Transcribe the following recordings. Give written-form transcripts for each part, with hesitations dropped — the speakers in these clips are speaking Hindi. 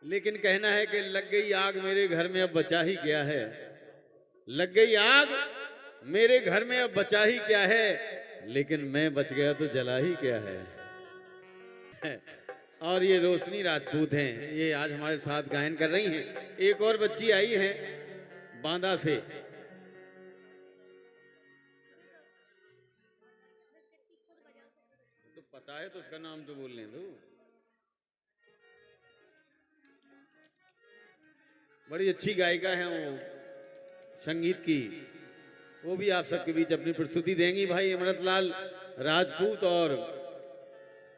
लेकिन कहना है कि लग गई आग मेरे घर में, अब बचा ही क्या है। लग गई आग मेरे घर में, अब बचा ही क्या है, लेकिन मैं बच गया तो जला ही क्या है। और ये रोशनी राजपूत हैं, ये आज हमारे साथ गायन कर रही हैं। एक और बच्ची आई है बांदा से। तो पता है तो उसका नाम तो बोलने दो। बड़ी अच्छी गायिका है वो संगीत की, वो भी आप सबके बीच अपनी प्रस्तुति देंगी। भाई अमृतलाल राजपूत और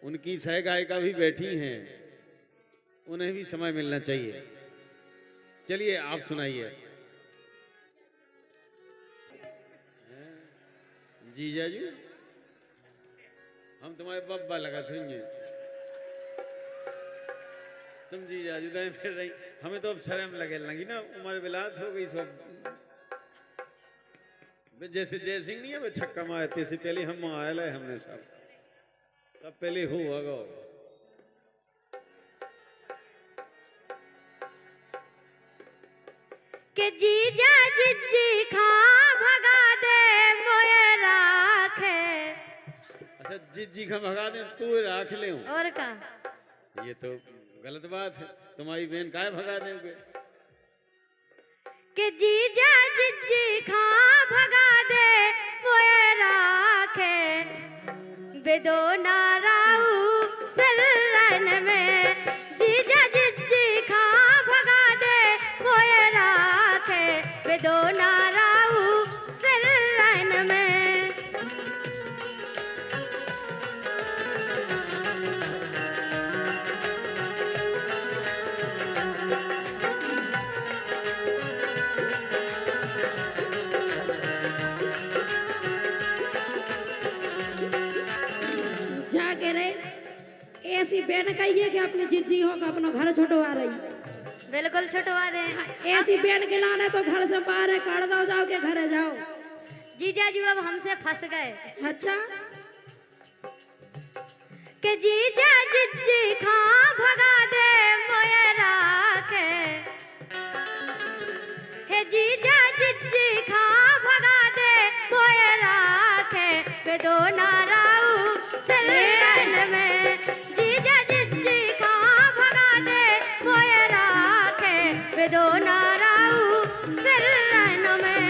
उनकी सह गायिका भी बैठी हैं, उन्हें भी समय मिलना चाहिए। चलिए आप सुनाइए। जीजा जी हम तुम्हारे बब्बा लगा सुनिए, तुम जीजा जी दाएं फिर रही, हमें तो अब शर्म लगे लगी ना, उम्र बिलात हो गई सब। जैसे जय सिंह नहीं है वो छक्का मारते से पहले हम आयल है, हमने सब तब पहले हो अगो। के जीजा जिज्जी खा भगा दे मोए राखे। अच्छा जिज्जी खा भगा दे तू राख ले। और का ये तो गलत बात है, तुम्हारी बहन काहे भगा देंगे। के जीजा जिज्जी खा भगा दे मोए राखे, बेदो नाराऊ सरन में। जीजा जिज्जी खा भगा दे मोए राखे, बेदो नाराऊ सरन में। ऐसी बहन कहिए कि अपनी जिज्जी होगा अपना घर छुटवा रही। बिल्कुल छुटवा दे। ऐसी बहन के लाने तो घर से बाहर काट दो, जाओ के घर जाओ। जीजा जी अब हमसे फंस गए। अच्छा के जीजा जिज्जी खा भगा दे मोए राखे, हे जीजा जिज्जी खा भगा दे मोए राखे, बेदो नाराऊ सरन में। जीजा जिज्जी खा भगा दे मोए राखे, बेदो नाराऊ सरन में।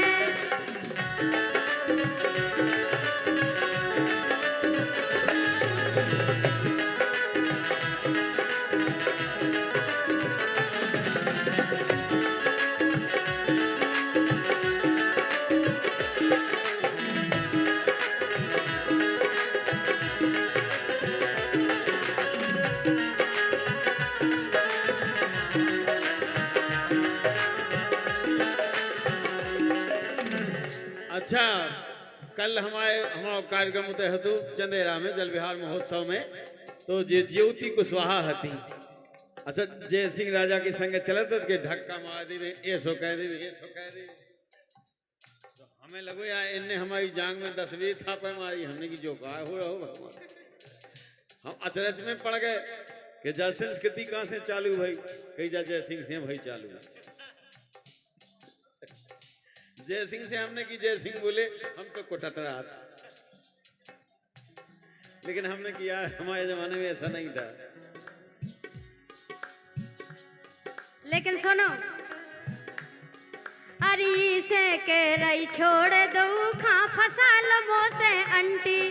अच्छा कल हमारा कार्यक्रम होते हेतु चंदेरा में जल विहार महोत्सव में तो जे ज्योति कुशवाहा हती। अच्छा जय सिंह राजा के संग चलत के धक्का मार दी, ऐसो कह दी, ऐसो कह दी। तो हमें लगो यार इनने हमारी जांग में 10 था पर मारी, हमने की जो कहा हो रहा हो भगवान। हम अचरज में पड़ गए कि जल संस्कृति कहाँ से चालू भाई, कही जा जय सिंह से भाई चालू। जय सिंह से हमने की जय सिंह बोले, हम तो कुटतरा, लेकिन हमने किया हमारे जमाने में ऐसा नहीं था। लेकिन सुनो, अरी से के रई छोड़ दो खा फसल मो से अंटी।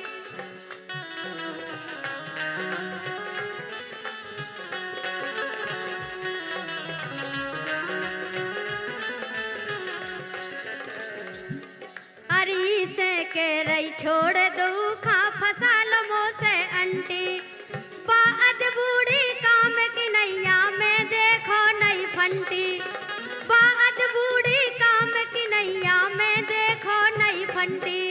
अरी से के रई छोड़ दो खा फसल मो से अंटी। बात बूढ़ी काम की नैया में देखो नहीं फंटी। बात बूढ़ी काम की नैया में देखो नहीं फंटी।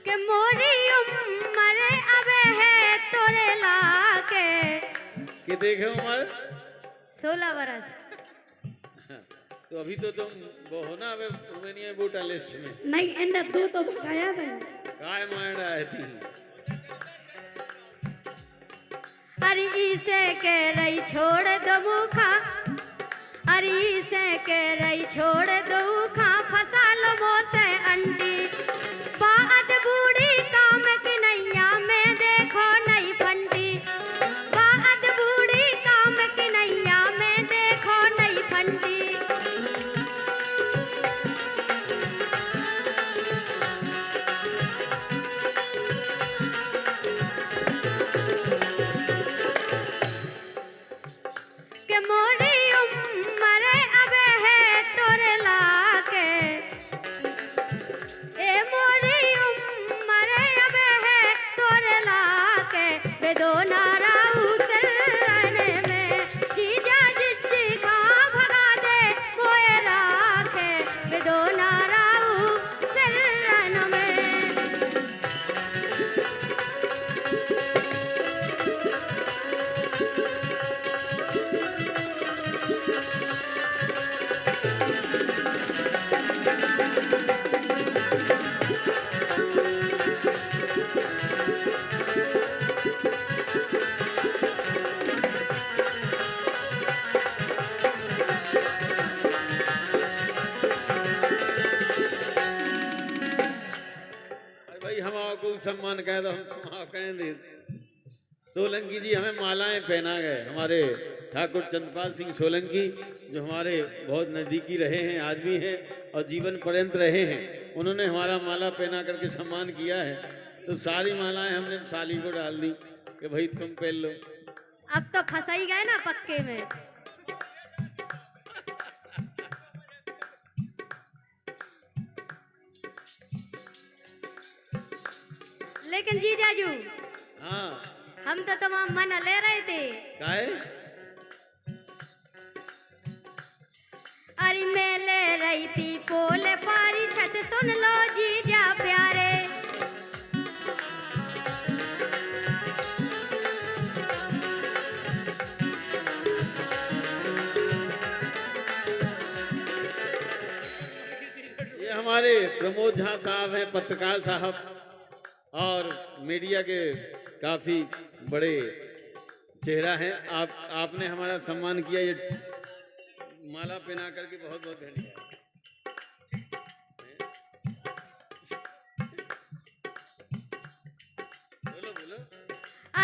के मोरी उम्र अब है तोरे लाके। कि देखे उम्र 16 बरस। तो अभी तो तुम वो हो ना, अबे रोमानिया बूटा लिस्ट में नहीं इन्हें दो तो भगाया था। काय मार रहा थी। अरे इसे के रही छोड़ दो मुखा, अरे इसे के रही छोड़ दो खा, फसा लो मोसे अंटी, बात बूढ़ी काम की नैया में देखो नहीं फंटी, बात बूढ़ी काम की नैया में देखो नहीं फंटी। के मोरी उम्र अब है तोरे लाके, ए मोरी उम्र अब है तोरे लाके, बेदो नारा उतरने में जीजा जिच्ची खा भगा दे कोई राखे, बेदो नारा उतरने में। अरे भाई हम आपको सम्मान कह दो, हम तुम कहें दे। सोलंकी जी हमें मालाएं पहना गए, हमारे ठाकुर चंद्रपाल सिंह सोलंकी जो हमारे बहुत नज़दीकी रहे हैं, आदमी हैं और जीवन पर्यंत रहे हैं। उन्होंने हमारा माला पहना करके सम्मान किया है, तो सारी मालाएं हमने साली को डाल दी कि भाई तुम पहन लो। अब तो फंसा ही गए ना पक्के में। लेकिन जीजाजू हाँ हम तो तमाम मन ले रहे थे। काहे? अरे मैं ले रही थी पोले पारी छत, सुन लो जीजा प्यारे, ये हमारे प्रमोद झा साहब हैं, पत्रकार साहब और मीडिया के काफी बड़े चेहरा हैं। आपने हमारा सम्मान किया, ये माला पहना करके बहुत बहुत धन्यवाद। बोलो बोलो।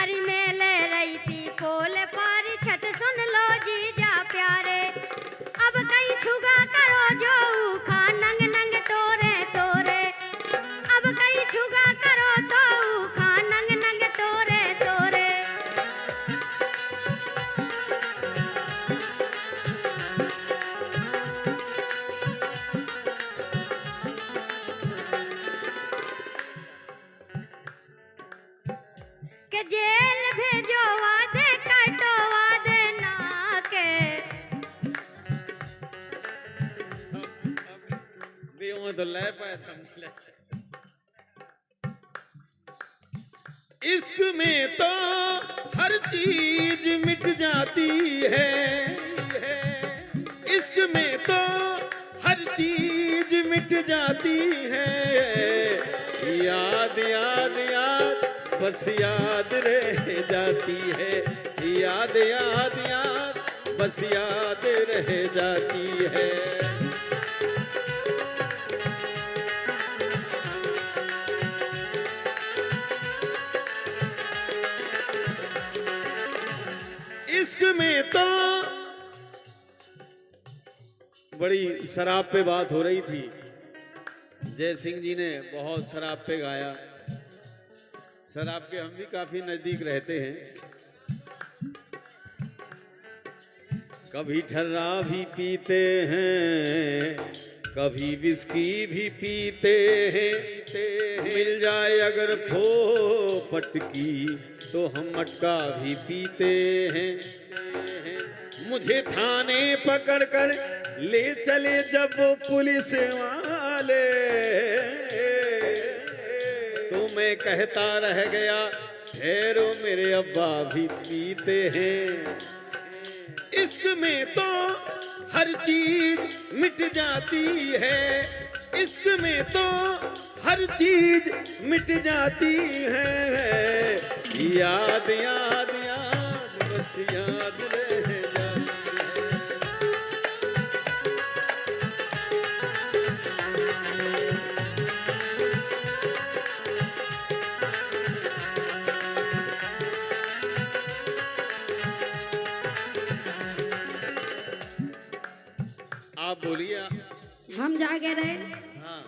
अरे मैं ले रही थी पोले पारी छत, सुन लो जीजा प्यारे, अब कहीं छुगा करो जो खा नंग नंग टोरे तोरे, अब कहीं छुगा करो तो खा नंग नंग टोरे तोरे। के जेल भेजो वादे कटो वादे ना के, भी तो ले पाया था। इश्क में तो हर चीज मिट जाती है, इश्क में तो हर चीज मिट जाती है, याद याद याद बस याद रह जाती है, याद याद याद बस याद रह जाती है। इश्क में तो बड़ी शराब पे बात हो रही थी, जय सिंह जी ने बहुत शराब पे गाया। शराब के हम भी काफी नजदीक रहते हैं, कभी ठर्रा भी पीते हैं, कभी विस्की भी पीते हैं, मिल जाए अगर फोपट की तो हम मटका भी पीते हैं। मुझे थाने पकड़ कर ले चले जब पुलिस वाले, तो मैं कहता रह गया ठहरो मेरे अब्बा भी पीते हैं। इश्क में तो हर चीज मिट जाती है, इश्क में तो हर चीज मिट जाती है। याद याद याद बस याद रह जाती है। आप बोलिए। हम जागे रहे। हाँ,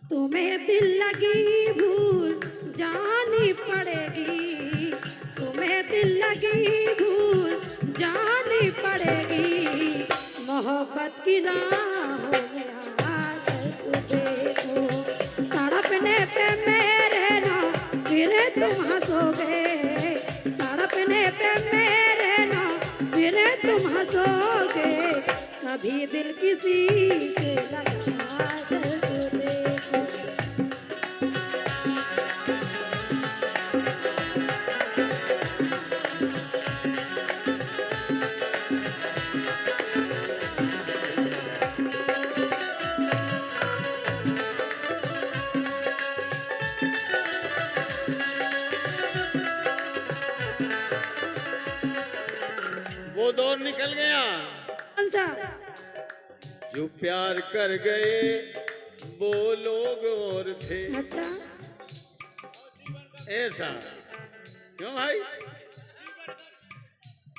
तुम्हें दिल लगी भूल जानी पड़ेगी, तुम्हें दिल लगी भूल जानी पड़ेगी। मोहब्बत की राहों में आकर देखो, तड़पने पे मेरे ना फिर तुम हंसोगे, तड़पने पे मेरे ना फिर तुम हंसोगे। कभी दिल किसी से लगा कर देखो। वो दौर निकल गया कौन सा? जो प्यार कर गए वो लोग और थे। अच्छा, ऐसा क्यों भाई?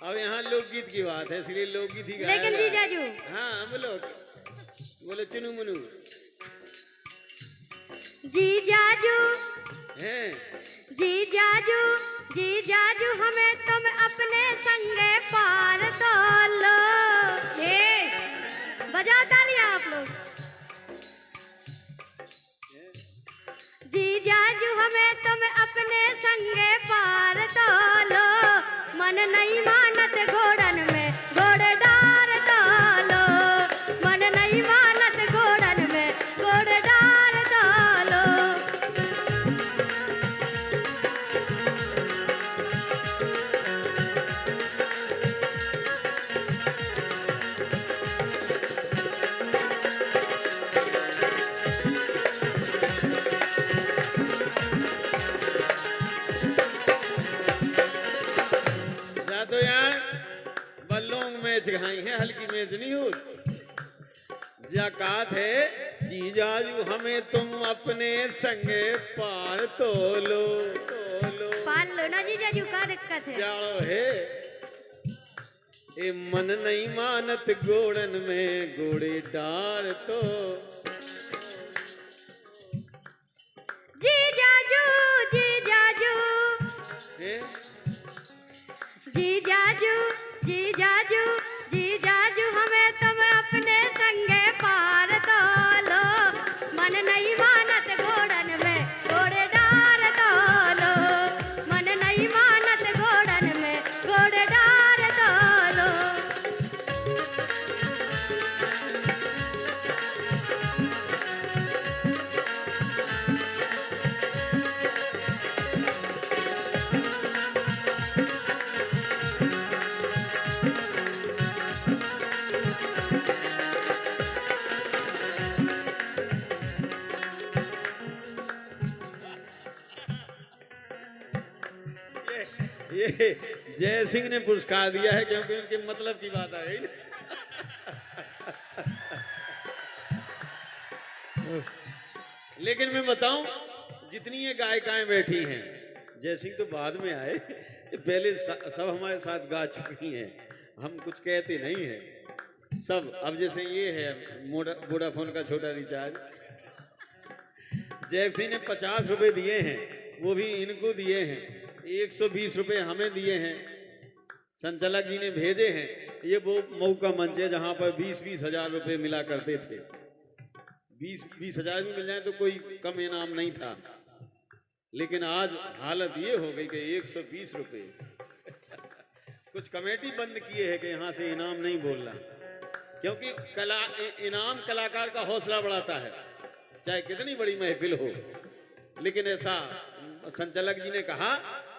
अब यहाँ लोकगीत की बात है, इसलिए लोकगीत ही गाया लेकिन जा रहा है। जीजाजू, हाँ बोलो, बोलो चुनु मुनु जीजाजू, हैं। जीजाजू, जीजाजू हमें तुम अपने संगे पार तो लो। बजाओ तालियां आप लोग। जीजाजू हमें तुम अपने संगे पार तो लो, मन नहीं मानत घोड़न में घोड़ डार तो लो, मन नहीं मानत घोड़न में घोड़ डार तो लो। जा तो यार बल्लों मैच खाई है, हल्की मैच नहीं हो। जा कहा थे जीजाजू हमें तुम अपने संगे पार तो लो, पाल लो ना जीजाजू, का दिक्कत है? जाओ है। ए मन नहीं मानत गोड़न में गोड़े डार तो। जीजाजू, जीजाजू, हैं? जीजाजू, जीजाजू, जीजाजू हमें तुम अपने संगे पार तो लो, मन नहीं मानत घोड़न में घोड़े डार तो लो, मन नहीं मानत घोड़न में घोड़े डार तो लो। ये जय सिंह ने पुरस्कार दिया है क्योंकि उनके मतलब की बात आ गई ना। लेकिन मैं बताऊं, जितनी ये गायिकाएं बैठी हैं, जय सिंह तो बाद में आए, ये पहले सब हमारे साथ गा चुकी हैं। हम कुछ कहते नहीं हैं सब। अब जैसे ये है वोडाफोन का छोटा रिचार्ज, जय सिंह ने 50 रुपए दिए हैं, वो भी इनको दिए हैं। 120 रुपए हमें दिए हैं, संचालक जी ने भेजे हैं। ये वो मऊ का मंच है जहां पर 20-20 हजार रुपए मिला करते थे। 20-20 हजार भी मिल जाए तो कोई कम इनाम नहीं था, लेकिन आज हालत ये हो गई कि 120 रुपए। कुछ कमेटी बंद किए है कि यहाँ से इनाम नहीं बोलना, क्योंकि इनाम कलाकार का हौसला बढ़ाता है, चाहे कितनी बड़ी महफिल हो। लेकिन ऐसा संचालक जी ने कहा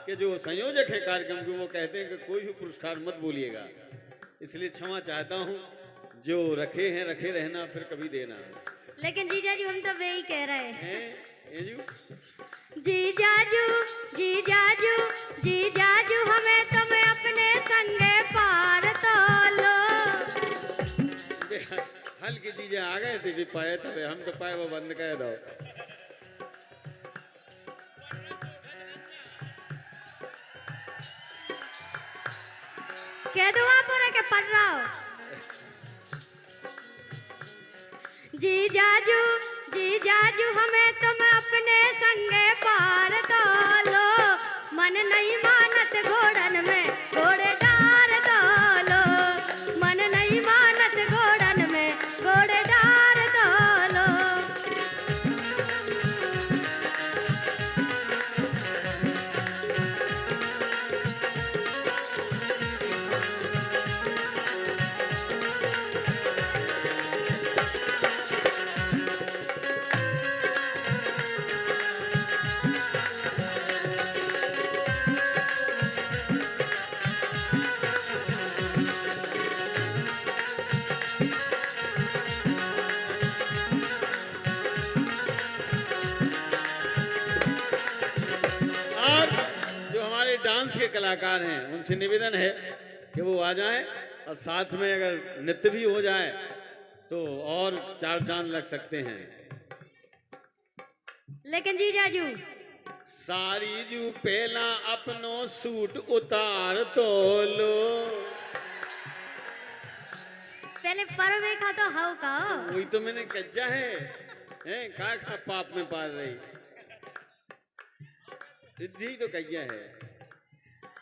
कि जो संयोजक है कार्यक्रम के, वो कहते हैं कि कोई भी पुरस्कार मत बोलिएगा, इसलिए क्षमा चाहता हूँ। जो रखे हैं रखे रहना, फिर कभी देना। लेकिन जीजाजी हम तो वही कह रहे हैं। ये जू जीजाजू जीजाजू जीजाजू हमें तुम अपने संगे पार तो लो। हल्की चीजें आ गए थे कि पाए तबे, हम तो पाए वो बंद कर दो। कह दो आप और के पढ़ रहा हो। जीजाजू जीजाजू हमें तुम अपने संगे पार तो लो। मन नहीं मानत घोड़न में घोड़े डार तो लो। मन नहीं मानत घोड़न में घोड़े डार तो लो। डांस के कलाकार हैं, उनसे निवेदन है कि वो आ जाएं और साथ में अगर नृत्य भी हो जाए तो और 4 चांद लग सकते हैं। लेकिन जीजाजू सारी जू पहला अपनो सूट उतार तो लो। पहले पर में खा तो हाउ का वही तो मैंने कज्जा है खा खा पाप में पार रही जी तो कहिया है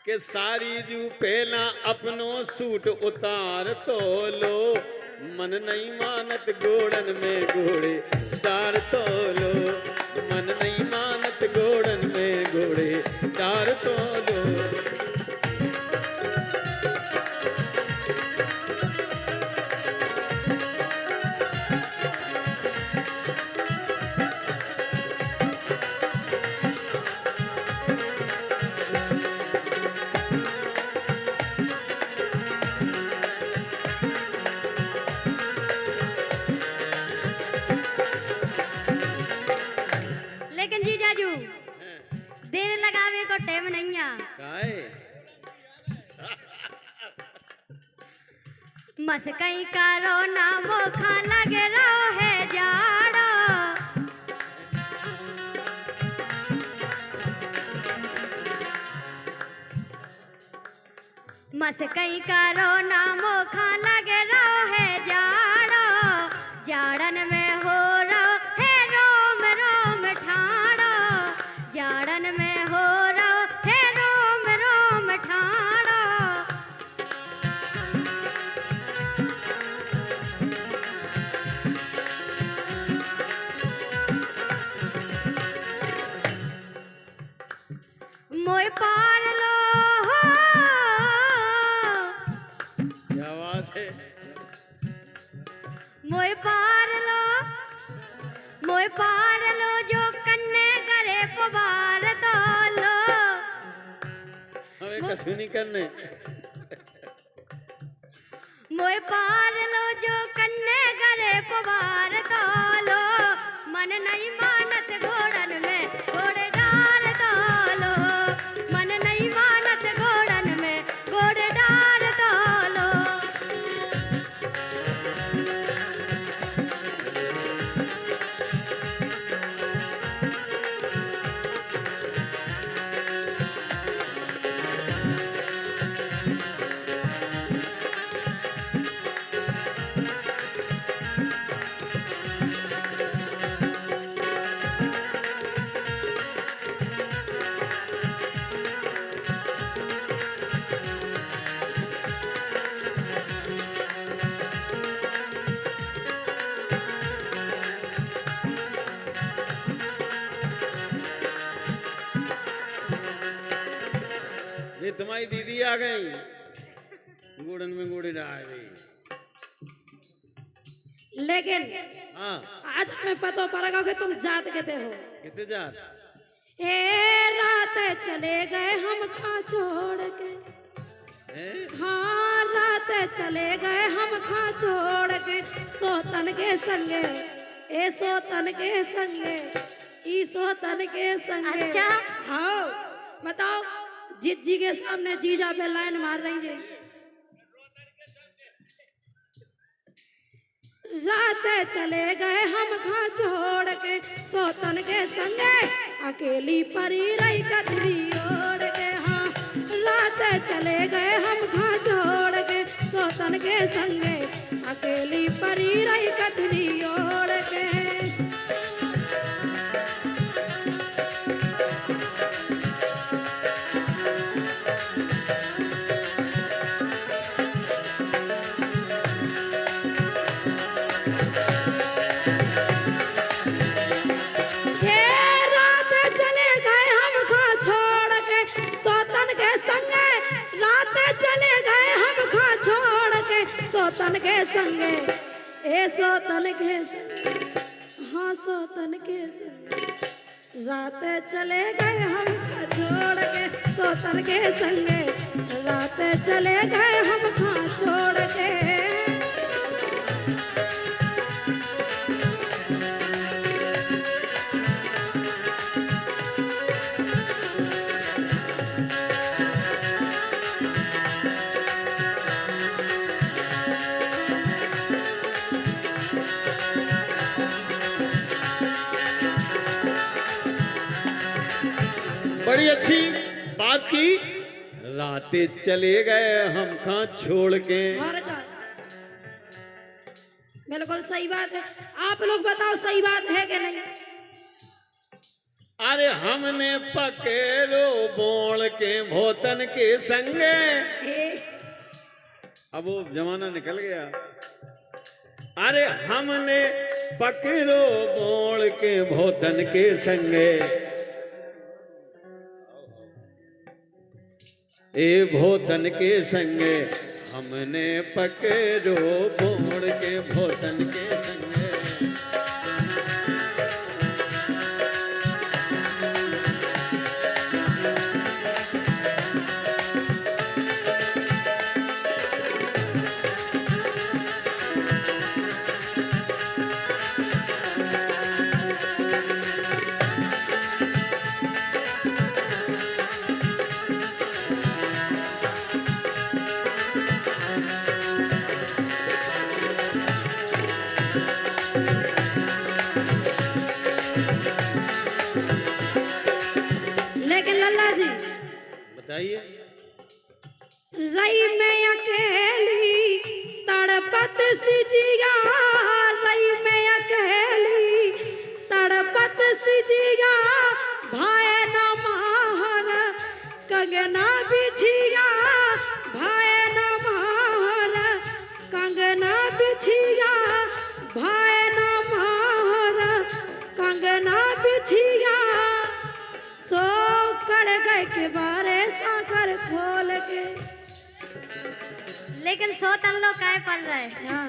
कि सारी जू पहला अपनो सूट उतार तो लो। मन नहीं मानत घोड़न में घोड़े डार तो लो। मन नहीं मानत घोड़न में घोड़े डार तो लो। लेकिन जीजाजू देर लगावे को टाइम नहीं है। काहे मस्कई करो ना मोखा लगे रहो है जाड़ो। मस्कई करो ना मोखा लगे रहो है जाड़ो। जाड़न में हो रहो है रोम रोम ठाड़ो। जाड़न में हो रहो है रोम रोम ठाड़ो। मोय पार लो क्या बात है। मोय पार लो मोय पार लो जो कन्ने करे पवार तो लो। हमें कछु नहीं करने। मोय पार लो जो कन्ने करे पवार तो लो। मन नहीं मानत घोड़न में घोड़े डार तो लो। मन नहीं मानत घोड़न में घोड़े डार तो लो। ये तुम्हारी दीदी आ गई, गोड़न में गोड़े डाल गई। लेकिन हाँ आज हमें पता पड़ेगा कि तुम जात कहते हो। कितने जात ए रात चले गए हम खा छोड़ के। हैं? हाँ रात चले गए हम खा छोड़ के सोतन के संगे, ए सोतन के संगे, ई सोतन के संगे। अच्छा। हाँ बताओ, जीजी के सामने जीजा पे लाइन मार रही है। रात चले गए हम खा छोड़ के सोतन के संगे, अकेली परी रही कतरी ओढ़ के। हाँ रात चले गए हम खा छोड़ के सोतन के संगे, अकेली परी रही कतरी ओढ़ के। सोतन के संगे, ए सोतन के संगे, हाँ सोतन के संगे। रात चले गए हम छोड़ के सोतन के संगे, रात चले गए हम खा छोड़ के। बड़ी अच्छी बात की। रातें चले गए हम खा छोड़ के। बिल्कुल सही बात है। आप लोग बताओ सही बात है कि नहीं? अरे हमने पकेरो बोल के भोतन के संगे। अब वो जमाना निकल गया। अरे हमने पकेरो बोल के भोतन के संगे, ए भोतन के संगे, हमने पकेरो बोल के भोतन के संगे। बताइए। रई में अकेली तड़पत सी जिया, रई में अकेली तड़पत सी जिया, भाई न माहर कंगना बिछिया, भाई न माहर कंगना बिछिया, भाई न माहर कंगना बिछिया। सो कड़ गए के बारे साकर खोल के। लेकिन सोतन लोग काय पढ़ रहे? हाँ।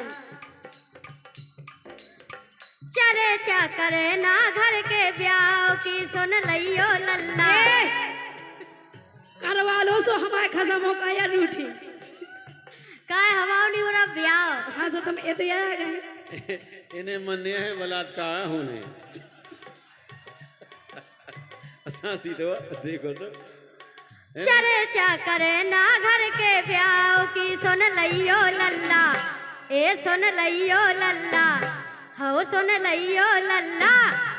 चरे चा करे ना घर के ब्याह की सुन लियो लल्ला। करवा लो सो हमारे खसमों का या रूठी। काय हवाओ नहीं हो रहा ब्याह। हाँ सो तुम इतने आ गए। इन्हें मन्ने है बलात्कार होने। सीधो देखो तो। चरे चा करे ना घर के ब्याह की सुन लियो लल्ला, ए सुन लियो लल्ला, हो सुन लियो लल्ला।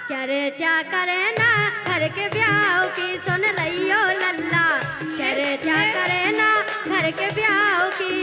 चरे चा करे ना घर के ब्याह की सुन लियो लल्ला, चरे चा करे ना घर के ब्याह की।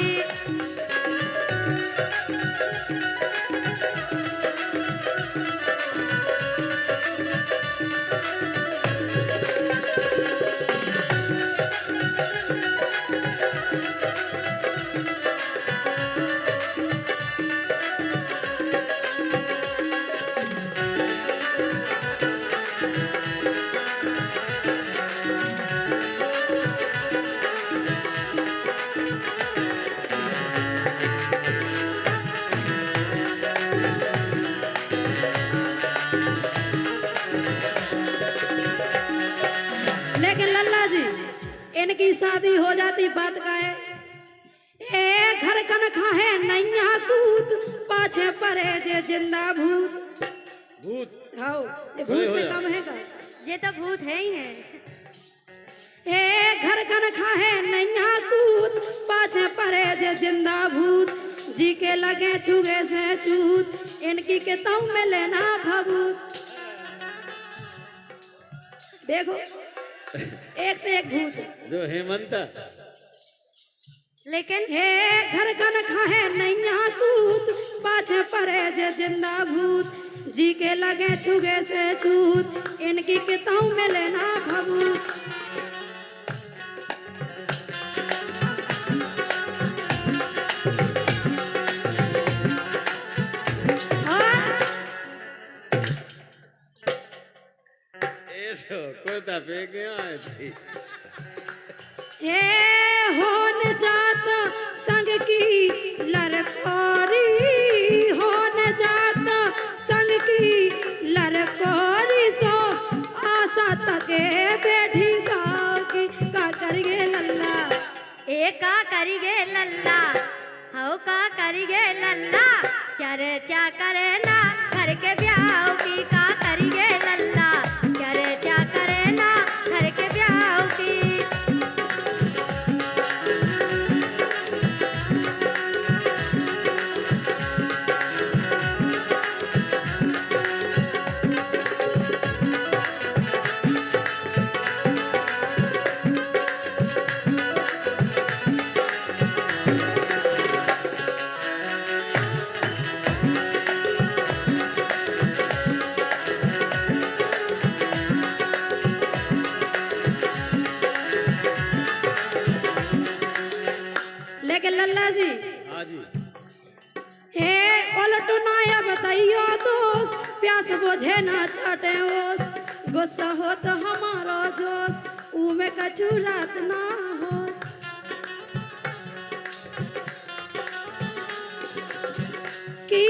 लेकिन लल्ला जी, इनकी शादी हो जाती बात का है। एक परे जे जिंदा भूत। भूत आओ ये खड़े भूत हो से जा। कम है का? ये तो भूत है ही है। ए घर कन खाए नैया कूद पाछे परे जे जिंदा भूत। जी के लगे छुगे से छूत इनकी के ताऊ में लेना भभूत। देखो एक से एक भूत है। जो हेमंता लेकिन हे घर कन खाए नैया कूद पाछे परे जे जिंदा भूत। जी के लगे छुगे से छूत इनकी के ताऊ में लेना भभूत। ऐसो कोता पे गया है थी। हे होन जात संग की लरकोरी। होन जात संग की लरकोरी सो आशा तके बैठी गाँव की का करिए लल्ला। ए का करिगे लल्ला, हो का करिगे लल्ला, चर्चा करे ना घर के ब्याह की। का करिगे लल्ला, चर्चा करे ना घर के ब्याह की। लेकिन लल्ला जी हाँ जी हे ओलटो नाया बताइयो दोस्त प्यास बोझे ना छाटे ओस। गुस्सा हो तो हमारा जोश ऊ में कछु रात ना हो। की